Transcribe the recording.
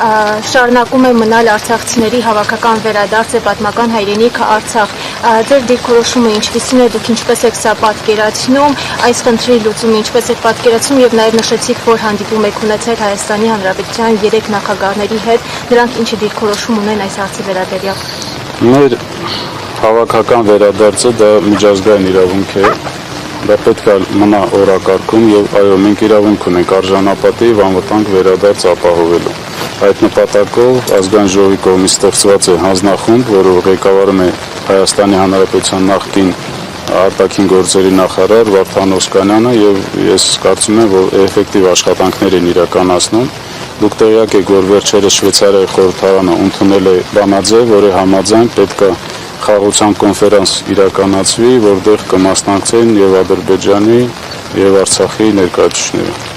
շարունակում է մնալ արցախցիների հավաքական վերադարձը պատմական հայրենիքը Արցախ։ Ձեր դիրքորոշումը ինչպիսին է, դուք ինչպես եք սա պատկերացնում, այս խնդրի լուծումը ինչպես եք պատկերացնում եւ նաեւ նշեցիք, որ հանդիպում եք ունեցել Հայաստանի Հանրապետության 3 նախագահների հետ, նրանք ինչ դիրքորոշում ունեն այս հարցի վերաբերյալ։ Մեր հավաքական վերադարձը դա միջազգային իրավունք է, դա պետք է մնա օրակարգում եւ այո, մենք իրավունք ունենք արժանապատիվ անվտանգ վերադարձ ապահովելու։ Այդ նպատակով ազգային ժողովի կողմից ստեղծված է հանձնախումբ, որը ղեկավարում է Հայաստանի Հանրապետության նախկին արտաքին գործերի նախարար Վարդան Օսկանյանը եւ ես կարծում եմ, որ էֆեկտիվ աշխատանքներ են իրականացնում։ Դուք տեղյակ եք, որ վերջերս Շվեյցարիայի խորհրդարանը ընդունել է բանաձև, որի համաձայն պետք է խաղաղության կոնֆերանս իրականացվի, որտեղ կմասնակցեն եւ Ադրբեջանի եւ Արցախի ներկայացուցիչները։